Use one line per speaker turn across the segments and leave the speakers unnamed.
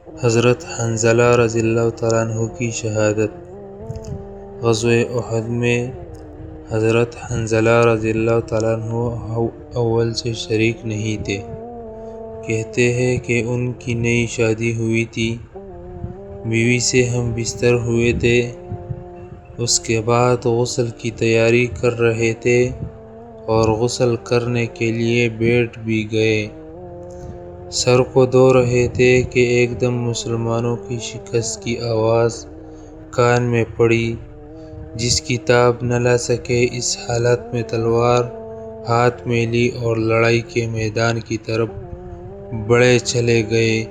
حضرت حنظلہ رضی اللہ تعالیٰ عنہ کی شہادت۔ غزوہ احد میں حضرت حنظلہ رضی اللہ تعالیٰ عنہ اول سے شریک نہیں تھے۔ کہتے ہیں کہ ان کی نئی شادی ہوئی تھی، بیوی سے ہم بستر ہوئے تھے، اس کے بعد غسل کی تیاری کر رہے تھے اور غسل کرنے کے لیے بیٹھ بھی گئے۔ سر کو دھو رہے تھے کہ ایک دم مسلمانوں کی شکست کی آواز کان میں پڑی۔ جس کی تاب نہ لا سکے اس حالت میں تلوار ہاتھ میں لی اور لڑائی کے میدان کی طرف بڑھے چلے گئے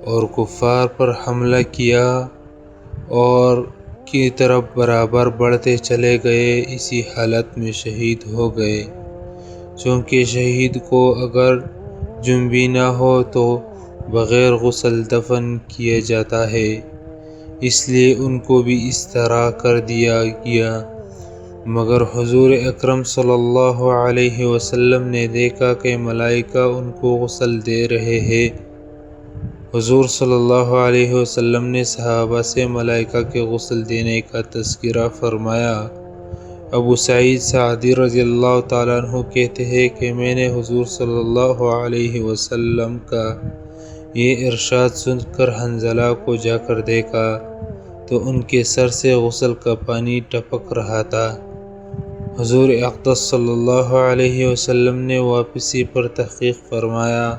اور کفار پر حملہ کیا اور کی طرف برابر بڑھتے چلے گئے۔ اسی حالت میں شہید ہو گئے۔ چونکہ شہید کو اگر جرم بھی نہ ہو تو بغیر غسل دفن کیا جاتا ہے، اس لیے ان کو بھی اس طرح کر دیا گیا۔ مگر حضور اکرم صلی اللہ علیہ وسلم نے دیکھا کہ ملائکہ ان کو غسل دے رہے ہیں۔ حضور صلی اللہ علیہ وسلم نے صحابہ سے ملائکہ کے غسل دینے کا تذکرہ فرمایا۔ ابو سعید ساعدی رضی اللہ تعالیٰ عنہ کہتے ہیں کہ میں نے حضور صلی اللہ علیہ وسلم کا یہ ارشاد سن کر حنظلہ کو جا کر دیکھا تو ان کے سر سے غسل کا پانی ٹپک رہا تھا۔ حضور اقدس صلی اللہ علیہ وسلم نے واپسی پر تحقیق فرمایا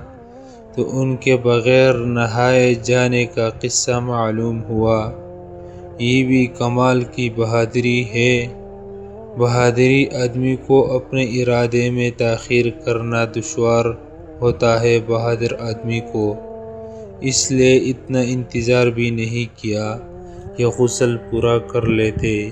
تو ان کے بغیر نہائے جانے کا قصہ معلوم ہوا۔ یہ بھی کمال کی بہادری ہے۔ بہادری آدمی کو اپنے ارادے میں تاخیر کرنا دشوار ہوتا ہے بہادر آدمی کو، اس لیے اتنا انتظار بھی نہیں کیا کہ غسل پورا کر لیتے۔